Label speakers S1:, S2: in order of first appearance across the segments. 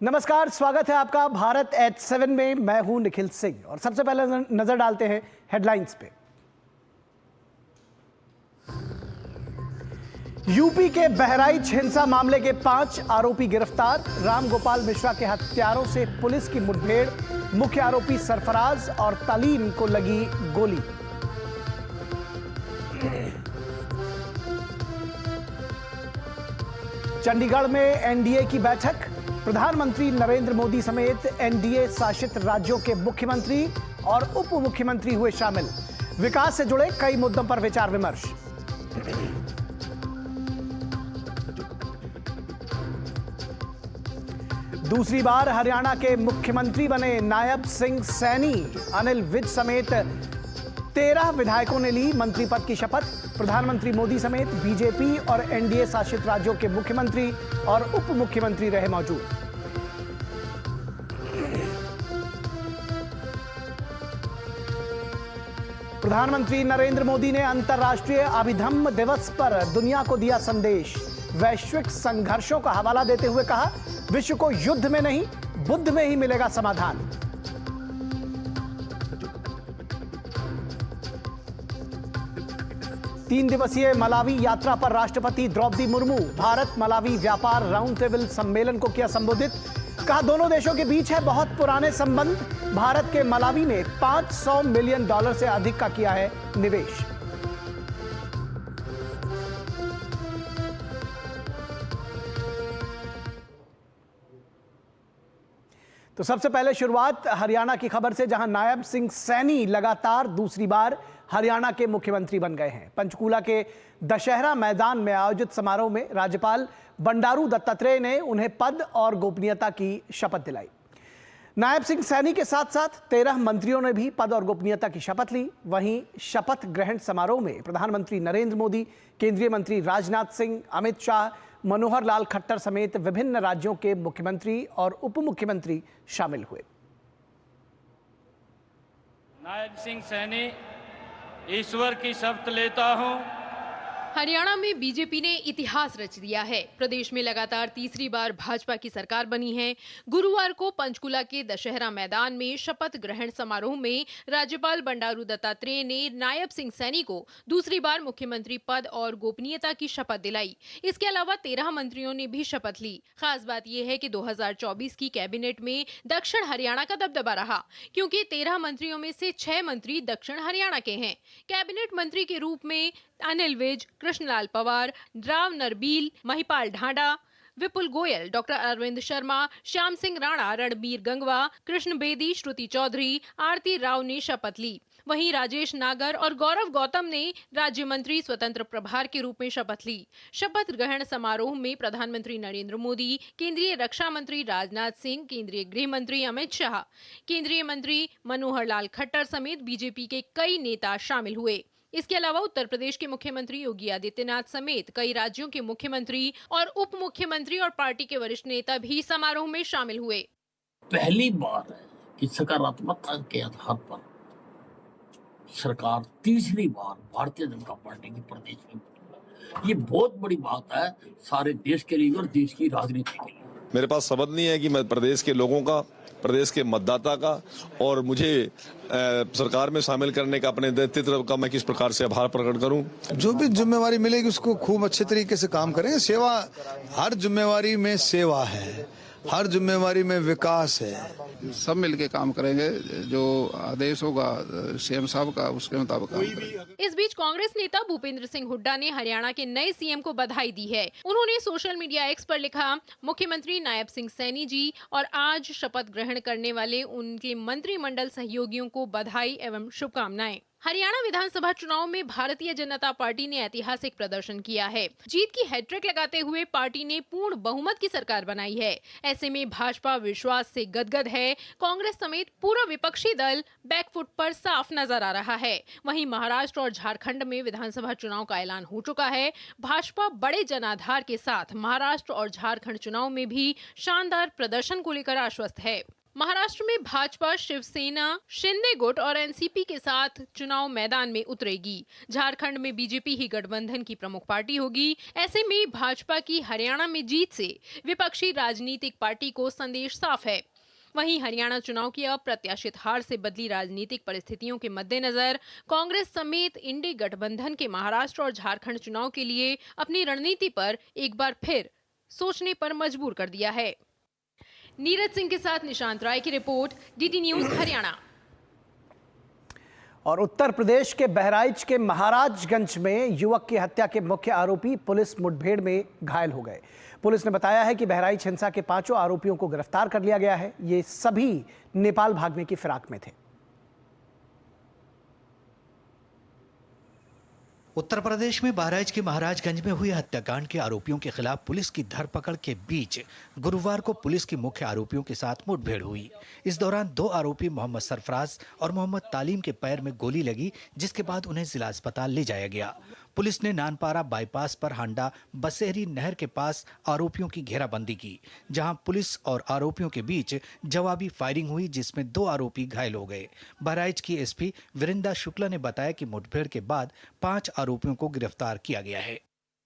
S1: नमस्कार, स्वागत है आपका भारत एट 7 में। मैं हूं निखिल सिंह और सबसे पहले नजर डालते हैं हेडलाइंस पे। यूपी के बहराइच हिंसा मामले के 5 आरोपी गिरफ्तार। राम गोपाल मिश्रा के हत्यारों से पुलिस की मुठभेड़, मुख्य आरोपी सरफराज और तालीम को लगी गोली। चंडीगढ़ में एनडीए की बैठक, प्रधानमंत्री नरेंद्र मोदी समेत एनडीए शासित राज्यों के मुख्यमंत्री और उप मुख्यमंत्री हुए शामिल। विकास से जुड़े कई मुद्दों पर विचार विमर्श। दूसरी बार हरियाणा के मुख्यमंत्री बने नायब सिंह सैनी। अनिल विज समेत 13 विधायकों ने ली मंत्री पद की शपथ। प्रधानमंत्री मोदी समेत बीजेपी और एनडीए शासित राज्यों के मुख्यमंत्री और उप मुख्यमंत्री रहे मौजूद। प्रधानमंत्री नरेंद्र मोदी ने अंतर्राष्ट्रीय अभिधम्म दिवस पर दुनिया को दिया संदेश। वैश्विक संघर्षों का हवाला देते हुए कहा, विश्व को युद्ध में नहीं, बुद्ध में ही मिलेगा समाधान। तीन दिवसीय मलावी यात्रा पर राष्ट्रपति द्रौपदी मुर्मू भारत मलावी व्यापार राउंड टेबल सम्मेलन को किया संबोधित। कहा, दोनों देशों के बीच है बहुत पुराने संबंध। भारत के मलावी में $500 मिलियन से अधिक का किया है निवेश। तो सबसे पहले शुरुआत हरियाणा की खबर से, जहां नायब सिंह सैनी लगातार दूसरी बार हरियाणा के मुख्यमंत्री बन गए हैं। पंचकूला के दशहरा मैदान में आयोजित समारोह में राज्यपाल बंडारू दत्तात्रेय ने उन्हें पद और गोपनीयता की शपथ दिलाई। नायब सिंह सैनी के साथ साथ 13 मंत्रियों ने भी पद और गोपनीयता की शपथ ली। वहीं शपथ ग्रहण समारोह में प्रधानमंत्री नरेंद्र मोदी, केंद्रीय मंत्री राजनाथ सिंह, अमित शाह, मनोहर लाल खट्टर समेत विभिन्न राज्यों के मुख्यमंत्री और उप मुख्यमंत्री शामिल हुए।
S2: नायब सिंह सैनी ईश्वर की शपथ लेता हूं।
S3: हरियाणा में बीजेपी ने इतिहास रच दिया है। प्रदेश में लगातार तीसरी बार भाजपा की सरकार बनी है। गुरुवार को पंचकुला के दशहरा मैदान में शपथ ग्रहण समारोह में राज्यपाल बंडारू दत्तात्रेय ने नायब सिंह सैनी को दूसरी बार मुख्यमंत्री पद और गोपनीयता की शपथ दिलाई। इसके अलावा 13 मंत्रियों ने भी शपथ ली। खास बात यह है कि 2024 की कैबिनेट में दक्षिण हरियाणा का दबदबा रहा, क्योंकि 13 मंत्रियों में से 6 मंत्री दक्षिण हरियाणा के हैं। कैबिनेट मंत्री के रूप में अनिल विज, कृष्णलाल पवार, राव नरबील, महिपाल ढांडा, विपुल गोयल, डॉक्टर अरविंद शर्मा, श्याम सिंह राणा, रणबीर गंगवा, कृष्ण बेदी, श्रुति चौधरी, आरती राव ने शपथ ली। वहीं राजेश नागर और गौरव गौतम ने राज्य मंत्री स्वतंत्र प्रभार के रूप में शपथ ली। शपथ ग्रहण समारोह में प्रधानमंत्री नरेंद्र मोदी, केंद्रीय रक्षा मंत्री राजनाथ सिंह, केंद्रीय गृह मंत्री अमित शाह, केंद्रीय मंत्री मनोहर लाल खट्टर समेत बीजेपी के कई नेता शामिल हुए। इसके अलावा उत्तर प्रदेश के मुख्यमंत्री योगी आदित्यनाथ समेत कई राज्यों के मुख्यमंत्री और उप मुख्यमंत्री और पार्टी के वरिष्ठ नेता भी समारोह में शामिल हुए।
S4: पहली बार है कि सकारात्मकता के आधार पर सरकार तीसरी बार भारतीय जनता पार्टी की प्रदेश में बनी। ये बहुत बड़ी बात है सारे देश के लिए और देश की राजनीति के लिए।
S5: मेरे पास शब्द नहीं है कि मैं प्रदेश के लोगों का, प्रदेश के मतदाता का और मुझे सरकार में शामिल करने का, अपने नेतृत्व का मैं किस प्रकार से आभार प्रकट करूं।
S6: जो भी जिम्मेवारी मिलेगी उसको खूब अच्छे तरीके से काम करें। सेवा, हर जिम्मेवारी में सेवा है, हर जिम्मेवारी में विकास है।
S7: सब मिलके काम करेंगे, जो आदेश होगा सीएम साहब का उसके मुताबिक काम करेंगे।
S3: इस बीच कांग्रेस नेता भूपेंद्र सिंह हुड्डा ने हरियाणा के नए सीएम को बधाई दी है। उन्होंने सोशल मीडिया एक्स पर लिखा, मुख्यमंत्री नायब सिंह सैनी जी और आज शपथ ग्रहण करने वाले उनके मंत्रिमंडल सहयोगियों को बधाई एवं शुभकामनाएं। हरियाणा विधानसभा चुनाव में भारतीय जनता पार्टी ने ऐतिहासिक प्रदर्शन किया है। जीत की हैट्रिक लगाते हुए पार्टी ने पूर्ण बहुमत की सरकार बनाई है। ऐसे में भाजपा विश्वास से गदगद है। कांग्रेस समेत पूरा विपक्षी दल बैकफुट पर साफ नजर आ रहा है। वहीं महाराष्ट्र और झारखंड में विधानसभा चुनाव का ऐलान हो चुका है। भाजपा बड़े जनाधार के साथ महाराष्ट्र और झारखंड चुनाव में भी शानदार प्रदर्शन को लेकर आश्वस्त है। महाराष्ट्र में भाजपा, शिवसेना, शिंदे गुट और एनसीपी के साथ चुनाव मैदान में उतरेगी। झारखंड में बीजेपी ही गठबंधन की प्रमुख पार्टी होगी। ऐसे में भाजपा की हरियाणा में जीत से विपक्षी राजनीतिक पार्टी को संदेश साफ है। वहीं हरियाणा चुनाव की अप्रत्याशित हार से बदली राजनीतिक परिस्थितियों के मद्देनजर कांग्रेस समेत इंडी गठबंधन के महाराष्ट्र और झारखंड चुनाव के लिए अपनी रणनीति पर एक बार फिर सोचने पर मजबूर कर दिया है। नीरज सिंह के साथ निशांत राय की रिपोर्ट, डीडी न्यूज हरियाणा।
S1: और उत्तर प्रदेश के बहराइच के महाराजगंज में युवक की हत्या के मुख्य आरोपी पुलिस मुठभेड़ में घायल हो गए। पुलिस ने बताया है कि बहराइच हिंसा के 5 आरोपियों को गिरफ्तार कर लिया गया है। ये सभी नेपाल भागने की फिराक में थे।
S8: उत्तर प्रदेश में बहराइच के महाराजगंज में हुए हत्याकांड के आरोपियों के खिलाफ पुलिस की धरपकड़ के बीच गुरुवार को पुलिस के मुख्य आरोपियों के साथ मुठभेड़ हुई। इस दौरान 2 आरोपी मोहम्मद सरफराज और मोहम्मद तालीम के पैर में गोली लगी, जिसके बाद उन्हें जिला अस्पताल ले जाया गया। पुलिस ने नानपारा बाईपास पर हांडा बसेहरी नहर के पास आरोपियों की घेराबंदी की, जहां पुलिस और आरोपियों के बीच जवाबी फायरिंग हुई, जिसमें 2 आरोपी घायल हो गए। बहराइच की एसपी वीरेंद्र शुक्ला ने बताया कि मुठभेड़ के बाद 5 आरोपियों को गिरफ्तार किया गया है।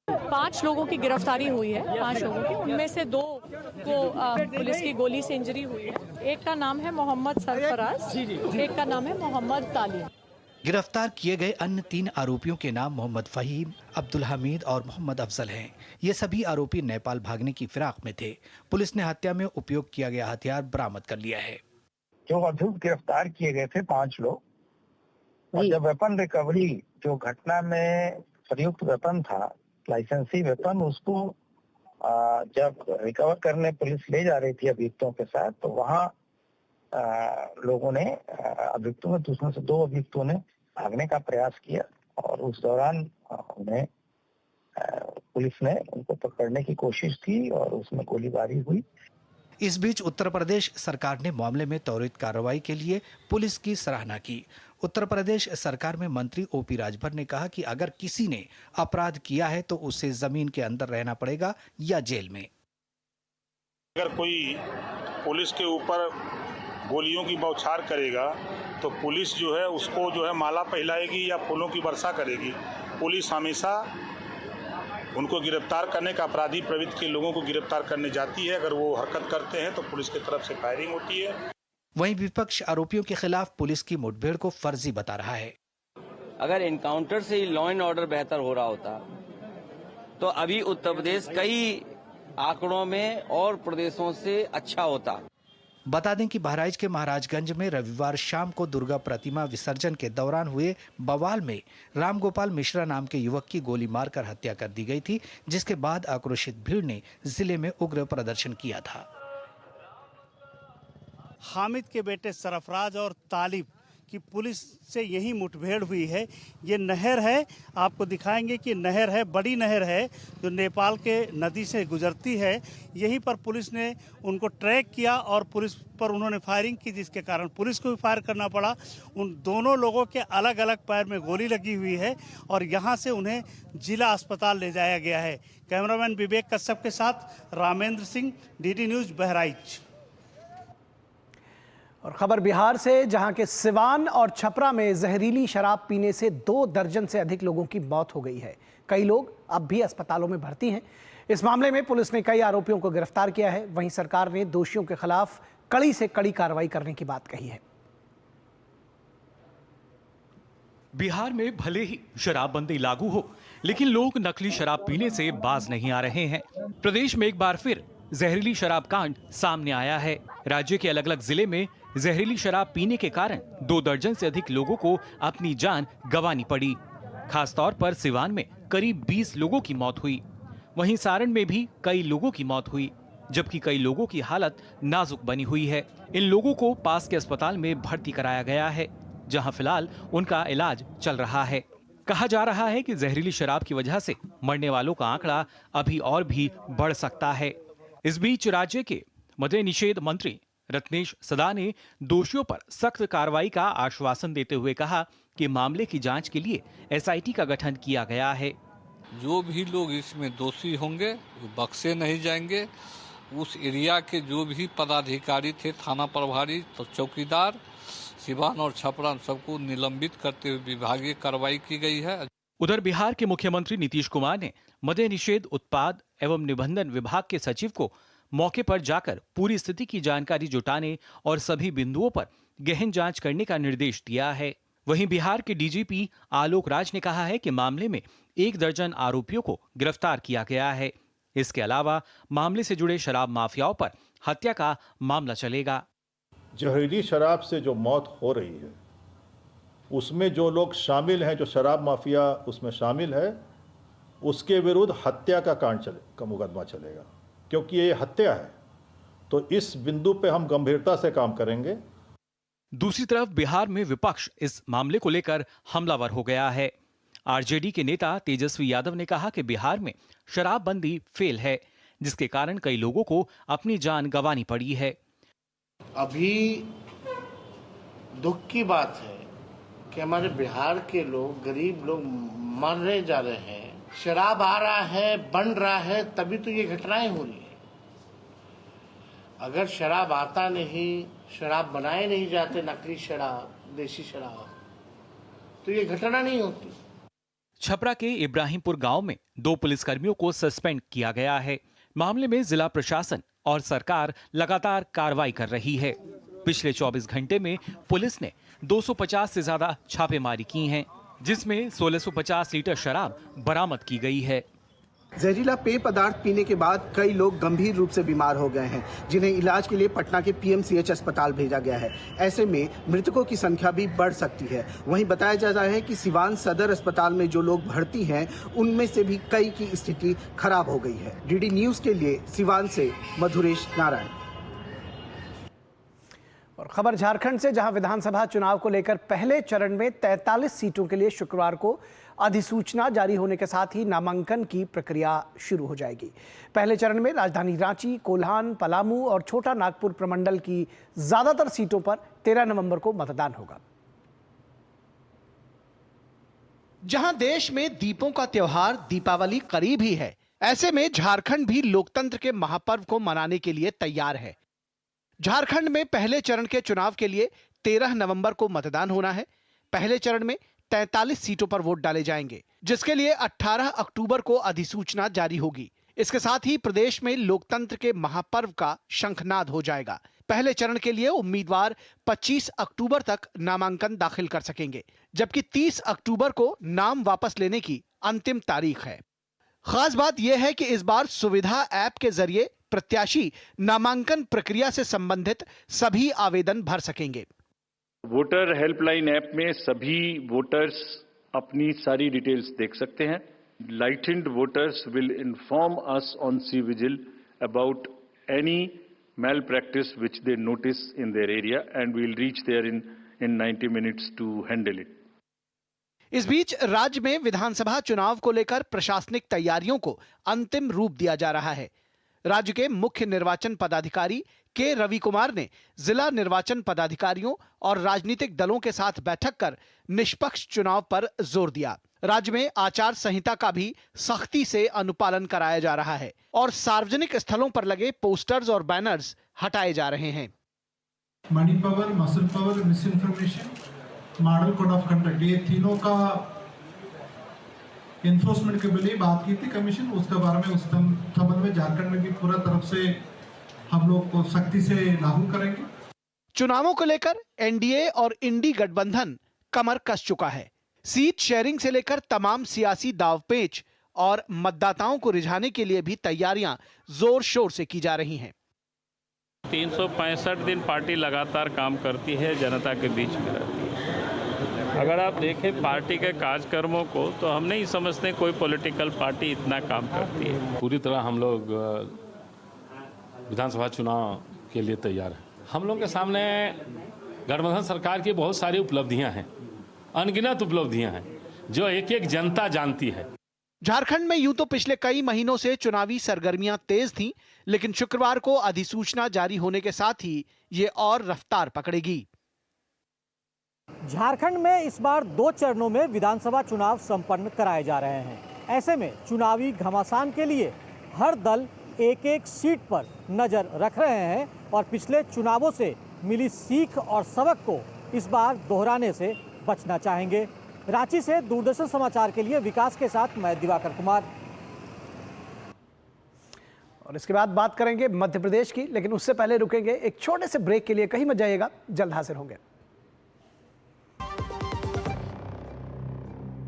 S9: 5 लोगों की गिरफ्तारी हुई है। 5 लोगों की, उनमें से 2 को पुलिस की गोली से इंजरी हुई है। एक का नाम है मोहम्मद सरफराज, एक का नाम है मोहम्मद तालीम।
S8: गिरफ्तार किए गए अन्य 3 आरोपियों के नाम मोहम्मद फहीम, अब्दुल हमीद और मोहम्मद अफजल हैं। ये सभी आरोपी नेपाल भागने की फिराक में थे। पुलिस ने हत्या में उपयोग किया गया हथियार बरामद कर लिया है।
S10: जो अभियुक्त गिरफ्तार किए गए थे 5 लोग, और जब वेपन रिकवरी जो घटना में प्रयुक्त वेपन था, लाइसेंसी वेपन, उसको जब रिकवर करने पुलिस ले जा रही थी अभियुक्तों के साथ, तो वहाँ लोगों ने अभियुक्तों में दूसरों से 2 अभियुक्तों ने भागने का प्रयास किया और उस दौरान उन्हें पुलिस ने उनको पकड़ने की कोशिश की और उसमें गोलीबारी हुई।
S8: इस बीच उत्तर प्रदेश सरकार ने मामले में त्वरित कार्रवाई के लिए पुलिस की सराहना की। उत्तर प्रदेश सरकार में मंत्री ओपी राजभर ने कहा कि अगर किसी ने अपराध किया है तो उसे जमीन के अंदर रहना पड़ेगा या जेल में।
S11: अगर कोई पुलिस के ऊपर गोलियों की बौछार करेगा तो पुलिस जो है उसको जो है माला पहनाएगी या फूलों की वर्षा करेगी। पुलिस हमेशा उनको गिरफ्तार करने का, अपराधी प्रवृत्ति के लोगों को गिरफ्तार करने जाती है। अगर वो हरकत करते हैं तो पुलिस की तरफ से फायरिंग होती है।
S8: वहीं विपक्ष आरोपियों के खिलाफ पुलिस की मुठभेड़ को फर्जी बता रहा है।
S12: अगर एनकाउंटर से ही लॉ एंड ऑर्डर बेहतर हो रहा होता तो अभी उत्तर प्रदेश कई आंकड़ों में और प्रदेशों से अच्छा होता।
S8: बता दें कि बहराइच के महाराजगंज में रविवार शाम को दुर्गा प्रतिमा विसर्जन के दौरान हुए बवाल में रामगोपाल मिश्रा नाम के युवक की गोली मारकर हत्या कर दी गई थी, जिसके बाद आक्रोशित भीड़ ने जिले में उग्र प्रदर्शन किया था।
S13: हामिद के बेटे सरफराज और तालिब की पुलिस से यही मुठभेड़ हुई है। ये नहर है, आपको दिखाएंगे कि नहर है, बड़ी नहर है जो नेपाल के नदी से गुजरती है। यहीं पर पुलिस ने उनको ट्रैक किया और पुलिस पर उन्होंने फायरिंग की, जिसके कारण पुलिस को भी फायर करना पड़ा। उन दोनों लोगों के अलग अलग पैर में गोली लगी हुई है और यहाँ से उन्हें जिला अस्पताल ले जाया गया है। कैमरामैन विवेक कश्यप के साथ रामेंद्र सिंह, डीडी न्यूज बहराइच।
S1: और खबर बिहार से, जहां के सिवान और छपरा में जहरीली शराब पीने से 2 दर्जन से अधिक लोगों की मौत हो गई है। कई लोग अब भी अस्पतालों में भर्ती हैं। इस मामले में पुलिस ने कई आरोपियों को गिरफ्तार किया है। वहीं सरकार ने दोषियों के खिलाफ कड़ी से कड़ी कार्रवाई करने की बात कही है।
S14: बिहार में भले ही शराबबंदी लागू हो, लेकिन लोग नकली शराब पीने से बाज नहीं आ रहे हैं। प्रदेश में एक बार फिर जहरीली शराब कांड सामने आया है। राज्य के अलग अलग जिले में जहरीली शराब पीने के कारण 2 दर्जन से अधिक लोगों को अपनी जान गंवानी पड़ी। खासतौर पर सिवान में करीब 20 लोगों की मौत हुई। वहीं सारण में भी कई लोगों की मौत हुई, जबकि कई लोगों की हालत नाजुक बनी हुई है। इन लोगों को पास के अस्पताल में भर्ती कराया गया है, जहां फिलहाल उनका इलाज चल रहा है। कहा जा रहा है कि जहरीली शराब की वजह से मरने वालों का आंकड़ा अभी और भी बढ़ सकता है। इस बीच राज्य के मद्य निषेध मंत्री रत्नेश सदा ने दोषियों पर सख्त कार्रवाई का आश्वासन देते हुए कहा कि मामले की जांच के लिए एसआईटी का गठन किया गया है।
S15: जो भी लोग इसमें दोषी होंगे वो बख्शे नहीं जाएंगे। उस एरिया के जो भी पदाधिकारी थे, थाना प्रभारी, तो चौकीदार, सिवान और छपरा, सबको निलंबित करते हुए विभागीय कार्रवाई की गई है।
S14: उधर बिहार के मुख्यमंत्री नीतीश कुमार ने मद्य निषेध उत्पाद एवं निबंधन विभाग के सचिव को मौके पर जाकर पूरी स्थिति की जानकारी जुटाने और सभी बिंदुओं पर गहन जांच करने का निर्देश दिया है। वहीं बिहार के डीजीपी आलोक राज ने कहा है कि मामले में 1 दर्जन आरोपियों को गिरफ्तार किया गया है। इसके अलावा मामले से जुड़े शराब माफियाओं पर हत्या का मामला चलेगा।
S16: जहरीली शराब से जो मौत हो रही है, उसमें जो लोग शामिल हैं, जो शराब माफिया उसमें शामिल है, उसके विरुद्ध हत्या का मुकदमा चलेगा, क्योंकि ये हत्या है। तो इस बिंदु पे हम गंभीरता से काम करेंगे।
S14: दूसरी तरफ बिहार में विपक्ष इस मामले को लेकर हमलावर हो गया है। आरजेडी के नेता तेजस्वी यादव ने कहा कि बिहार में शराबबंदी फेल है, जिसके कारण कई लोगों को अपनी जान गंवानी पड़ी है।
S17: अभी दुख की बात है कि हमारे बिहार के लोग, गरीब लोग मर रहे जा रहे हैं। शराब आ रहा है, बन रहा है, तभी तो ये घटनाएं हो रही है। अगर शराब आता नहीं, शराब बनाए नहीं जाते, नकली शराब, देसी शराब, तो ये घटना नहीं होती।
S14: छपरा के इब्राहिमपुर गांव में 2 पुलिसकर्मियों को सस्पेंड किया गया है। मामले में जिला प्रशासन और सरकार लगातार कार्रवाई कर रही है। पिछले 24 घंटे में पुलिस ने 250 से ज्यादा छापेमारी की हैं, जिसमें 1650 लीटर शराब बरामद की गई है।
S1: जहरीला पेय पदार्थ पीने के बाद कई लोग गंभीर रूप से बीमार हो गए हैं, जिन्हें इलाज के लिए पटना के पीएमसीएच अस्पताल भेजा गया है। ऐसे में मृतकों की संख्या भी बढ़ सकती है। वहीं बताया जा रहा है कि सिवान सदर अस्पताल में जो लोग भर्ती हैं, उनमें से भी कई की स्थिति खराब हो गई है। डीडी न्यूज के लिए सिवान से मधुरेश नारायण। और खबर झारखंड से, जहां विधानसभा चुनाव को लेकर पहले चरण में 43 सीटों के लिए शुक्रवार को अधिसूचना जारी होने के साथ ही नामांकन की प्रक्रिया शुरू हो जाएगी। पहले चरण में राजधानी रांची, कोल्हान, पलामू और छोटा नागपुर प्रमंडल की ज्यादातर सीटों पर 13 नवंबर को मतदान होगा। जहां देश में दीपों का त्योहार दीपावली करीब ही है, ऐसे में झारखंड भी लोकतंत्र के महापर्व को मनाने के लिए तैयार है। झारखंड में पहले चरण के चुनाव के लिए 13 नवंबर को मतदान होना है। पहले चरण में 43 सीटों पर वोट डाले जाएंगे, जिसके लिए 18 अक्टूबर को अधिसूचना जारी होगी। इसके साथ ही प्रदेश में लोकतंत्र के महापर्व का शंखनाद हो जाएगा। पहले चरण के लिए उम्मीदवार 25 अक्टूबर तक नामांकन दाखिल कर सकेंगे, जबकि 30 अक्टूबर को नाम वापस लेने की अंतिम तारीख है। खास बात यह है कि इस बार सुविधा ऐप के जरिए प्रत्याशी नामांकन प्रक्रिया से संबंधित सभी आवेदन भर सकेंगे।
S18: वोटर हेल्पलाइन ऐप में सभी वोटर्स अपनी सारी डिटेल्स देख सकते हैं। Enlightened voters will inform us on C vigil about any malpractice which they notice in their area and we will reach there in 90 minutes to handle it.
S1: इस बीच राज्य में विधानसभा चुनाव को लेकर प्रशासनिक तैयारियों को अंतिम रूप दिया जा रहा है। राज्य के मुख्य निर्वाचन पदाधिकारी के रवि कुमार ने जिला निर्वाचन पदाधिकारियों और राजनीतिक दलों के साथ बैठक कर निष्पक्ष चुनाव पर जोर दिया। राज्य में आचार संहिता का भी सख्ती से अनुपालन कराया जा रहा है और सार्वजनिक स्थलों पर लगे पोस्टर्स और बैनर्स हटाए जा रहे हैं।
S19: Money power, muscle power, miss information, model code of conduct, ये तीनों का इन्फोर्समेंट के लिए बात की थी कमीशन। उसके बारे में उस संबंध में झारखंड में भी पूरा तरफ से हम लोग को सख्ती से लागू करेंगे।
S1: चुनावों को लेकर एनडीए और इंडी गठबंधन कमर कस चुका है। सीट शेयरिंग से लेकर तमाम सियासी दावपेच और मतदाताओं को रिझाने के लिए भी तैयारियां जोर शोर से की जा रही हैं।
S2: 365 दिन पार्टी लगातार काम करती है, जनता के बीच में रहती है। अगर आप देखें पार्टी के कार्यक्रमों को, तो हम नहीं समझते कोई पॉलिटिकल पार्टी इतना काम करती है।
S20: पूरी तरह हम लोग विधानसभा चुनाव के लिए तैयार हैं। हम लोग के सामने गठबंधन सरकार की बहुत सारी उपलब्धियां हैं, अनगिनत उपलब्धियां हैं, जो एक एक जनता जानती है।
S1: झारखंड में यूं तो पिछले कई महीनों से चुनावी सरगर्मियां तेज थीं, लेकिन शुक्रवार को अधिसूचना जारी होने के साथ ही ये और रफ्तार पकड़ेगी।
S21: झारखंड में इस बार 2 चरणों में विधानसभा चुनाव संपन्न कराए जा रहे हैं। ऐसे में चुनावी घमासान के लिए हर दल एक एक सीट पर नजर रख रहे हैं और पिछले चुनावों से मिली सीख और सबक को इस बार दोहराने से बचना चाहेंगे। रांची से दूरदर्शन समाचार के लिए विकास के साथ मैं दिवाकर कुमार।
S1: और इसके बाद बात करेंगे मध्य प्रदेश की, लेकिन उससे पहले रुकेंगे एक छोटे से ब्रेक के लिए। कहीं मत जाइएगा, जल्द हाजिर होंगे।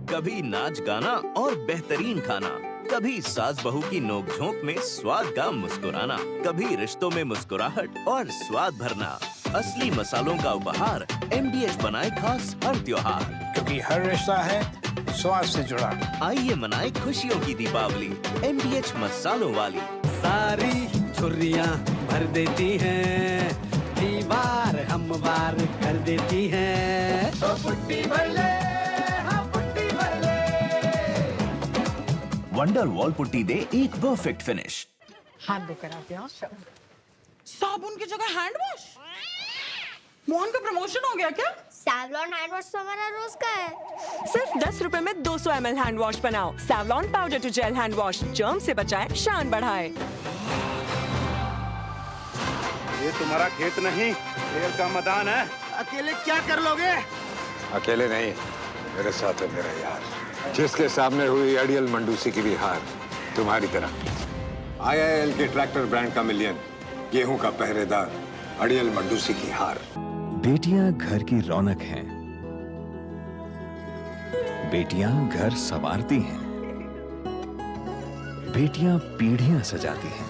S4: कभी नाच गाना और बेहतरीन खाना, कभी सास बहू की नोकझोंक में स्वाद का मुस्कुराना, कभी रिश्तों में मुस्कुराहट और स्वाद भरना। असली मसालों का उपहार MDH बनाए खास हर त्योहार,
S22: क्योंकि हर रिश्ता है स्वाद से जुड़ा।
S4: आइए मनाए खुशियों की दीपावली MDH मसालों वाली।
S23: सारी छुर्रियाँ भर देती हैं, दीवार हमवार कर देती हैं।
S22: तो पुट्टी भर ले, हाँ पुट्टी भर ले।
S4: वंडर वॉल पुट्टी दे एक परफेक्ट फिनिश।
S24: हाथ धोकर आते हैं। साबुन की जगह हैंड वॉश। मोहन का प्रमोशन हो गया क्या?
S25: सैवलॉन हैंड वॉश तो हमारा रोज का है।
S24: सिर्फ 10 रुपए में 200 ml हैंड वॉश बनाओ। Savlon powder to gel hand wash, germ से बचाए, शान बढ़ाए।
S22: ये तुम्हारा खेत नहीं, खेल का मैदान है। अकेले क्या कर लोगे?
S26: अकेले नहीं, मेरे साथ है मेरा यार, जिसके सामने हुई अड़ियल मंडूसी की भी हार तुम्हारी तरह। IIL के ट्रैक्टर ब्रांड का मिलियन, गेहूं का पहरेदार, अड़ियल मंडूसी की हार।
S27: बेटियां घर की रौनक हैं, बेटियां घर संवारती हैं, बेटियां पीढ़ियां सजाती हैं,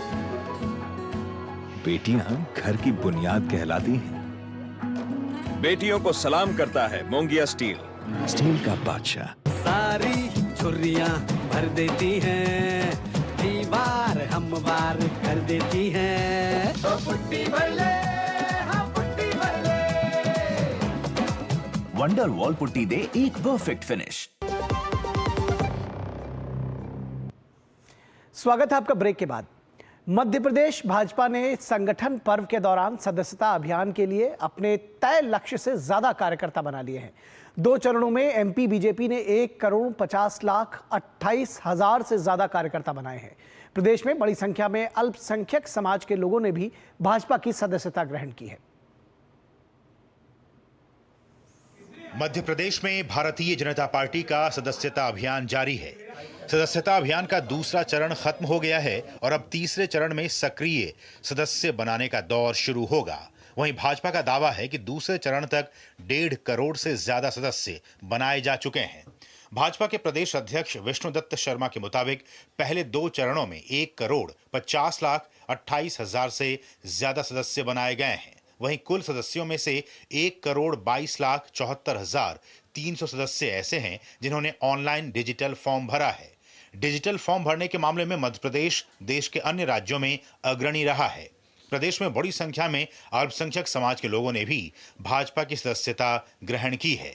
S27: बेटियां घर की बुनियाद कहलाती हैं। बेटियों को सलाम करता है मोंगिया स्टील, स्टील का बादशाह।
S23: सारी छुर्रियाँ भर देती हैं, दीवार हमवार कर देती हैं।
S22: तो पुट्टी भर ले, हाँ पुट्टी भर ले।
S4: वंडर वॉल पुट्टी दे एक परफेक्ट फिनिश।
S1: स्वागत है आपका ब्रेक के बाद। मध्य प्रदेश भाजपा ने संगठन पर्व के दौरान सदस्यता अभियान के लिए अपने तय लक्ष्य से ज्यादा कार्यकर्ता बना लिए हैं। 2 चरणों में MP बीजेपी ने 1,50,28,000 से ज्यादा कार्यकर्ता बनाए हैं। प्रदेश में बड़ी संख्या में अल्पसंख्यक समाज के लोगों ने भी भाजपा की सदस्यता ग्रहण की है।
S28: मध्य प्रदेश में भारतीय जनता पार्टी का सदस्यता अभियान जारी है। सदस्यता अभियान का दूसरा चरण खत्म हो गया है और अब तीसरे चरण में सक्रिय सदस्य बनाने का दौर शुरू होगा। वहीं भाजपा का दावा है कि दूसरे चरण तक 1.5 करोड़ से ज्यादा सदस्य बनाए जा चुके हैं। भाजपा के प्रदेश अध्यक्ष विष्णुदत्त शर्मा के मुताबिक पहले 2 चरणों में 1,50,28,000 से ज्यादा सदस्य बनाए गए हैं। वहीं कुल सदस्यों में से 1,22,74,300 सदस्य ऐसे हैं जिन्होंने ऑनलाइन डिजिटल फॉर्म भरा है। डिजिटल फॉर्म भरने के मामले में मध्य प्रदेश देश के अन्य राज्यों में अग्रणी रहा है। प्रदेश में बड़ी संख्या में अल्पसंख्यक समाज के लोगों ने भी भाजपा की सदस्यता ग्रहण की है।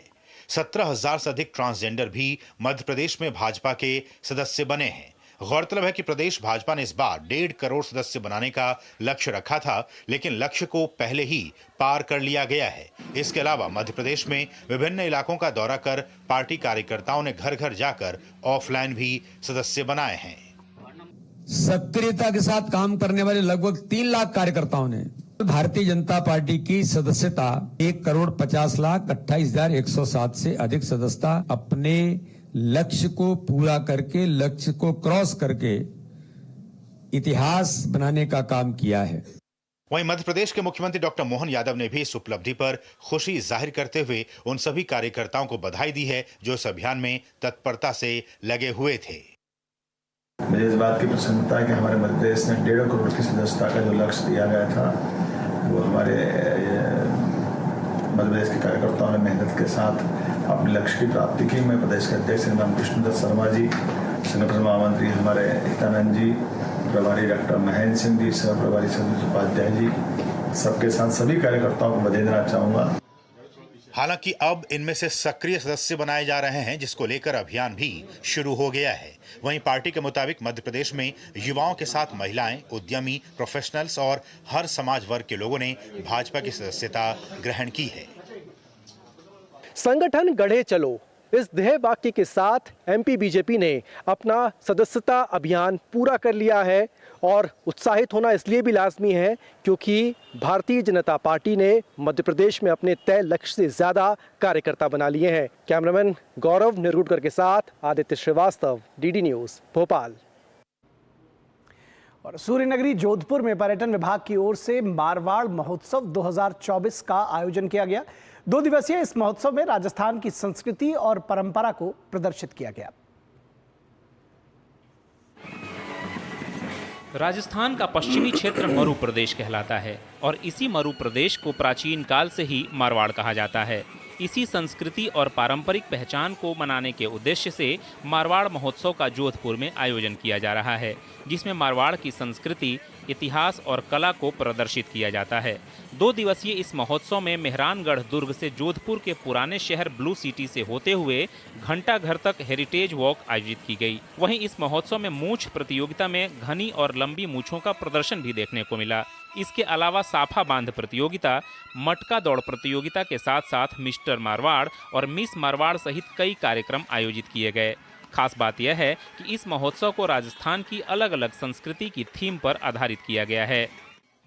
S28: 17,000 से अधिक ट्रांसजेंडर भी मध्य प्रदेश में भाजपा के सदस्य बने हैं। गौरतलब है कि प्रदेश भाजपा ने इस बार 1.5 करोड़ सदस्य बनाने का लक्ष्य रखा था, लेकिन लक्ष्य को पहले ही पार कर लिया गया है। इसके अलावा मध्य प्रदेश में विभिन्न इलाकों का दौरा कर पार्टी कार्यकर्ताओं ने घर घर जाकर ऑफलाइन भी सदस्य बनाए हैं।
S29: सक्रियता के साथ काम करने वाले लगभग 3 लाख कार्यकर्ताओं ने भारतीय जनता पार्टी की सदस्यता 1,50,28,107 से अधिक सदस्यता अपने लक्ष्य को पूरा करके, लक्ष्य को क्रॉस करके इतिहास बनाने का काम किया है।
S28: वहीं मध्य प्रदेश के मुख्यमंत्री डॉक्टर मोहन यादव ने भी इस उपलब्धि पर खुशी जाहिर करते हुए उन सभी कार्यकर्ताओं को बधाई दी है जो इस अभियान में तत्परता से लगे हुए थे।
S30: मुझे इस बात की प्रसन्नता है कि हमारे मध्य प्रदेश ने 1.5 करोड़ की सदस्यता का जो लक्ष्य दिया गया था वो हमारे मध्य प्रदेश के कार्यकर्ताओं ने मेहनत के साथ अपने लक्ष्य की प्राप्ति की। मैं प्रदेश के अध्यक्ष श्री विष्णुदत्त शर्मा जी, संगठन महामंत्री हमारे हितानंद जी, प्रभारी डॉक्टर महेंद्र सिंह जी, सह प्रभारी सतीश उपाध्याय जी, सबके साथ सभी कार्यकर्ताओं को बधाई देना चाहूँगा।
S28: हालांकि अब इनमें से सक्रिय सदस्य बनाए जा रहे हैं, जिसको लेकर अभियान भी शुरू हो गया है। वहीं पार्टी के मुताबिक मध्य प्रदेश में युवाओं के साथ महिलाएं, उद्यमी, प्रोफेशनल्स और हर समाज वर्ग के लोगों ने भाजपा की सदस्यता ग्रहण की है।
S31: संगठन गढ़े चलो,
S3: इस ध्येय वाक्य के साथ एमपी बीजेपी ने अपना सदस्यता अभियान पूरा कर लिया है और उत्साहित होना इसलिए भी लाजमी है क्योंकि भारतीय जनता पार्टी ने मध्य प्रदेश में अपने तय लक्ष्य से ज्यादा कार्यकर्ता बना लिए हैं। कैमरामैन गौरव निरगुडकर के साथ आदित्य श्रीवास्तव, डीडी न्यूज, भोपाल।
S1: और सूर्यनगरी जोधपुर में पर्यटन विभाग की ओर से मारवाड़ महोत्सव 2024 का आयोजन किया गया। 2 दिवसीय इस महोत्सव में राजस्थान की संस्कृति और परंपरा को प्रदर्शित किया गया।
S5: राजस्थान का पश्चिमी क्षेत्र मरु प्रदेश कहलाता है और इसी मरु प्रदेश को प्राचीन काल से ही मारवाड़ कहा जाता है। इसी संस्कृति और पारंपरिक पहचान को मनाने के उद्देश्य से मारवाड़ महोत्सव का जोधपुर में आयोजन किया जा रहा है, जिसमें मारवाड़ की संस्कृति, इतिहास और कला को प्रदर्शित किया जाता है। 2 दिवसीय इस महोत्सव में मेहरानगढ़ दुर्ग से जोधपुर के पुराने शहर ब्लू सिटी से होते हुए घंटाघर तक हेरिटेज वॉक आयोजित की गई। वहीं इस महोत्सव में मूंछ प्रतियोगिता में घनी और लंबी मूंछों का प्रदर्शन भी देखने को मिला। इसके अलावा साफा बांध प्रतियोगिता, मटका दौड़ प्रतियोगिता के साथ साथ मिस्टर मारवाड़ और मिस मारवाड़ सहित कई कार्यक्रम आयोजित किए गए। खास बात यह है कि इस महोत्सव को राजस्थान की अलग अलग संस्कृति की थीम पर आधारित किया गया है।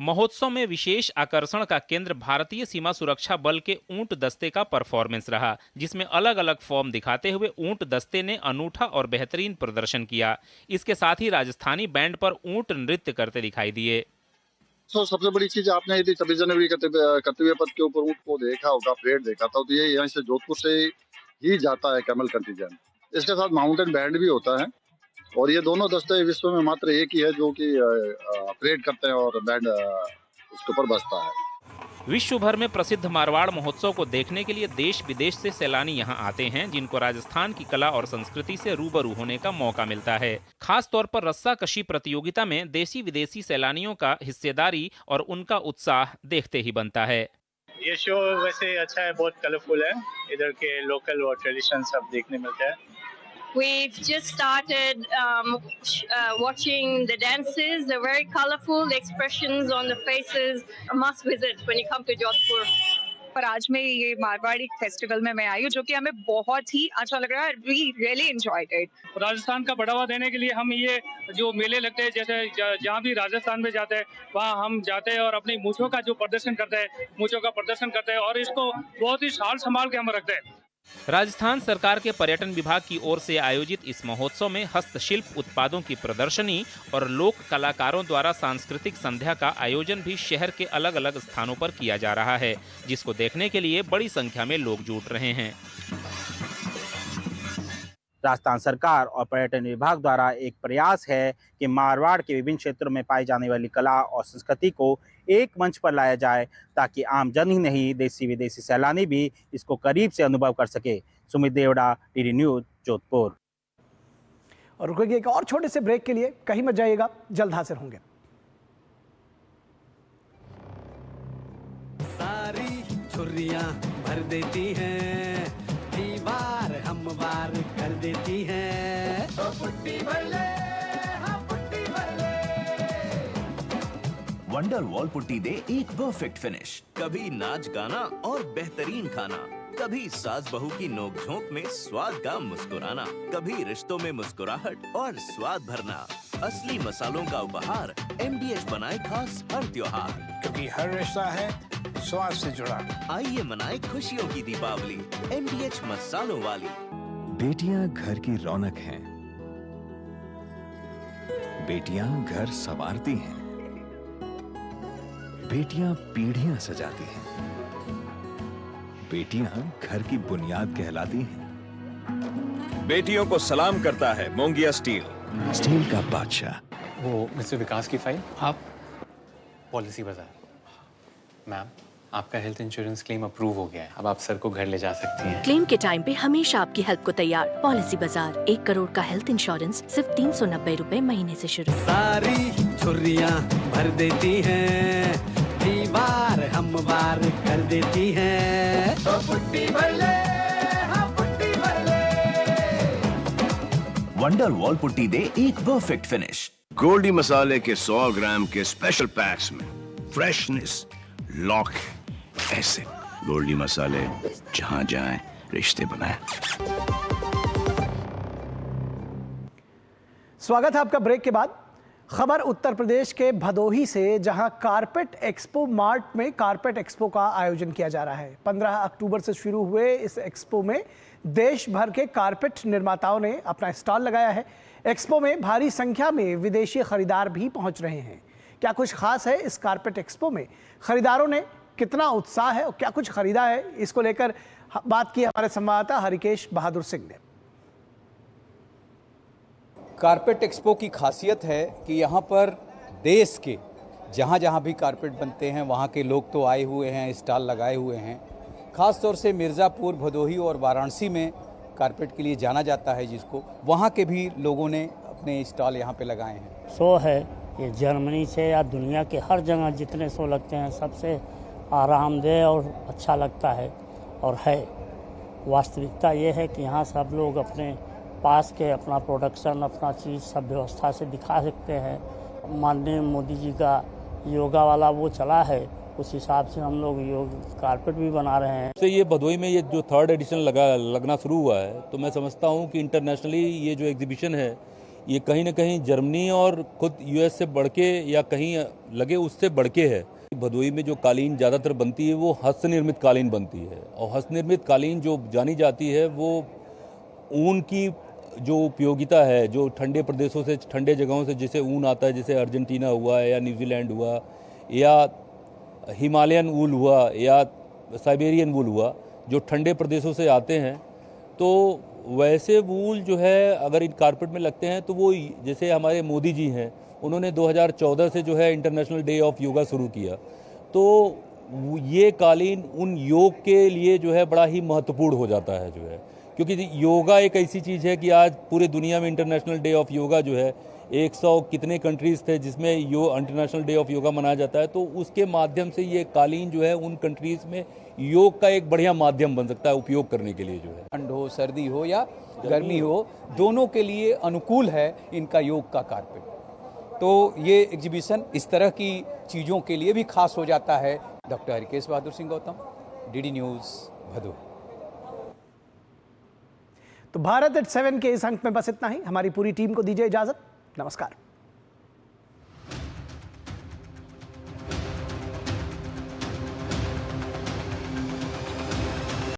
S5: महोत्सव में विशेष आकर्षण का केंद्र भारतीय सीमा सुरक्षा बल के ऊंट दस्ते का परफॉर्मेंस रहा, जिसमें अलग अलग फॉर्म दिखाते हुए ऊंट दस्ते ने अनूठा और बेहतरीन प्रदर्शन किया। इसके साथ ही राजस्थानी बैंड पर ऊंट नृत्य करते दिखाई दिए।
S6: तो सबसे बड़ी चीज आपने यदि 26 जनवरी कर्तव्य पथ के ऊपर ऊंट को देखा होगा, परेड देखा था, तो ये यहाँ से जोधपुर से ही जाता है कैमल कंटिजेंट। इसके साथ माउंटेन बैंड भी होता है और ये दोनों दस्ते विश्व में मात्र एक ही है जो कि परेड करते हैं और बैंड उसके ऊपर बजता है।
S5: विश्व भर में प्रसिद्ध मारवाड़ महोत्सव को देखने के लिए देश विदेश से सैलानी यहां आते हैं, जिनको राजस्थान की कला और संस्कृति से रूबरू होने का मौका मिलता है। खास तौर पर रस्साकशी प्रतियोगिता में देशी विदेशी सैलानियों का हिस्सेदारी और उनका उत्साह देखते ही बनता है।
S7: ये शो वैसे अच्छा है, बहुत कलरफुल है, इधर के लोकल और ट्रेडिशन सब देखने मिलता है।
S8: We've just started watching the dances. They're very colorful. The expressions on the faces. A must visit when you come to Jodhpur.
S9: पर आज मैं ये मारवाड़ी फेस्टिवल में मैं आई हूँ, जो कि हमें बहुत ही अच्छा लग रहा है। We really enjoyed it.
S7: Rajasthan का बढ़ावा देने के लिए हम ये जो मेले लगते हैं, जैसे जहाँ भी राजस्थान में जाते हैं वहाँ हम जाते हैं और अपनी मूंछों का जो प्रदर्शन करते हैं, मूंछों का प्रदर्शन करते हैं और इसको बहुत ही साल संभाल के हम रखते हैं।
S5: राजस्थान सरकार के पर्यटन विभाग की ओर से आयोजित इस महोत्सव में हस्तशिल्प उत्पादों की प्रदर्शनी और लोक कलाकारों द्वारा सांस्कृतिक संध्या का आयोजन भी शहर के अलग अलग स्थानों पर किया जा रहा है, जिसको देखने के लिए बड़ी संख्या में लोग जुट रहे हैं।
S10: राजस्थान सरकार और पर्यटन विभाग द्वारा एक प्रयास है कि मारवाड़ के विभिन्न क्षेत्रों में पाई जाने वाली कला और संस्कृति को एक मंच पर लाया जाए, ताकि आम जन ही नहीं देशी विदेशी सैलानी भी इसको करीब से अनुभव कर सके। Sumit Devda, DD news, Jodhpur.
S1: और रुकेंगे एक और छोटे से ब्रेक के लिए, कहीं मत जाइएगा, जल्द हाजिर होंगे।
S23: सारी छुर्रियां भर देती हैं, दीवार हमवार कर देती हैं। तो पुट्टी भर ले, हाँ पुट्टी भर ले।
S4: वंडर वॉल पुट्टी दे एक परफेक्ट फिनिश। कभी नाच गाना और बेहतरीन खाना, कभी सास बहू की नोक-झोंक में स्वाद का मुस्कुराना, कभी रिश्तों में मुस्कुराहट और स्वाद भरना। असली मसालों का उपहार MDH बनाए खास हर त्योहार,
S11: क्योंकि हर रिश्ता है स्वाद से जुड़ा।
S4: आइए मनाए खुशियों की दीपावली MDH मसालों वाली।
S27: बेटियां घर की रौनक हैं, बेटियां घर संवारती हैं, बेटियां पीढ़ियां सजाती हैं, बेटियां घर की बुनियाद कहलाती हैं। बेटियों को सलाम करता है मोंगिया स्टील, स्टील का बादशाह।
S12: वो मिस्टर विकास की फाइल आप पॉलिसी बाजार। मैम, आपका हेल्थ इंश्योरेंस क्लेम अप्रूव हो गया है, अब आप सर को घर ले जा सकती हैं।
S13: क्लेम के टाइम पे हमेशा आपकी हेल्प को तैयार। पॉलिसी बाजार, 1 करोड़ का हेल्थ इंश्योरेंस सिर्फ 390 रुपए महीने से शुरू।
S23: सारी छुर्रियां भर देती हैं, दीवार हमवार कर देती हैं। तो पुट्टी भर ले, हाँ पुट्टी भर ले।
S4: वंडर वॉल पुट्टी दे एक परफेक्ट फिनिश।
S22: गोल्डी मसाले के 100 ग्राम के स्पेशल पैक्स में फ्रेशनेस लॉक है। ऐसे गोल्डी मसाले जहां जाएं
S27: रिश्ते बनाए।
S1: स्वागत है आपका ब्रेक के बाद। खबर उत्तर प्रदेश के भदोही से, जहां कारपेट एक्सपो मार्ट में कारपेट एक्सपो का आयोजन किया जा रहा है। 15 अक्टूबर से शुरू हुए इस एक्सपो में देश भर के कारपेट निर्माताओं ने अपना स्टॉल लगाया है। एक्सपो में भारी संख्या में विदेशी खरीदार भी पहुंच रहे हैं। क्या कुछ खास है इस कारपेट एक्सपो में? खरीदारों ने कितना उत्साह है और क्या कुछ खरीदा है, इसको लेकर बात की हमारे संवाददाता हरिकेश बहादुर सिंह ने।
S2: कारपेट एक्सपो की खासियत है कि यहाँ पर देश के जहाँ जहाँ भी कारपेट बनते हैं वहाँ के लोग तो आए हुए हैं, स्टॉल लगाए हुए हैं। ख़ास तौर से मिर्ज़ापुर, भदोही और वाराणसी में कारपेट के लिए जाना जाता है, जिसको वहाँ के भी लोगों ने अपने स्टॉल यहाँ पे लगाए हैं।
S14: शो है ये जर्मनी से या दुनिया के हर जगह जितने शो लगते हैं सबसे आरामदेह और अच्छा लगता है। और है वास्तविकता ये है कि यहाँ सब लोग अपने पास के अपना प्रोडक्शन, अपना चीज़ सब व्यवस्था से दिखा सकते हैं। माननीय मोदी जी का योगा वाला वो चला है, उस हिसाब से हम लोग योग कारपेट भी बना रहे हैं।
S15: तो ये भदोही में ये जो 3rd एडिशन लगना शुरू हुआ है, तो मैं समझता हूँ कि इंटरनेशनली ये जो एग्जीबिशन है ये कहीं ना कहीं जर्मनी और खुद यूएस से बढ़ के या कहीं लगे उससे बढ़ के है। भदोही में जो कालीन ज़्यादातर बनती है वो हस्त निर्मित कालीन बनती है, और हस्त निर्मित कालीन जो जानी जाती है वो ऊन की जो उपयोगिता है, जो ठंडे प्रदेशों से, ठंडे जगहों से जैसे ऊन आता है, जैसे अर्जेंटीना हुआ या न्यूजीलैंड हुआ या हिमालयन वूल हुआ या साइबेरियन वूल हुआ, जो ठंडे प्रदेशों से आते हैं, तो वैसे वूल जो है अगर इन कारपेट में लगते हैं तो वो, जैसे हमारे मोदी जी हैं, उन्होंने 2014 से जो है इंटरनेशनल डे ऑफ योगा शुरू किया, तो ये कालीन उन योग के लिए जो है बड़ा ही महत्वपूर्ण हो जाता है जो है, क्योंकि योगा एक ऐसी चीज़ है कि आज पूरे दुनिया में इंटरनेशनल डे ऑफ योगा जो है 100 कितने कंट्रीज़ थे जिसमें इंटरनेशनल डे ऑफ योगा मनाया जाता है, तो उसके माध्यम से ये कालीन जो है उन कंट्रीज़ में योग का एक बढ़िया माध्यम बन सकता है उपयोग करने के लिए जो है।
S2: ठंड हो, सर्दी हो या गर्मी हो, दोनों के लिए अनुकूल है इनका योग का कारपेट। तो ये एग्जीबिशन इस तरह की चीज़ों के लिए भी खास हो जाता है। Doctor Harikesh Bahadur Singh Gautam, DD news, Bhadohi.
S1: तो भारत at 7 के इस अंक में बस इतना ही। हमारी पूरी टीम को दीजिए इजाजत। नमस्कार।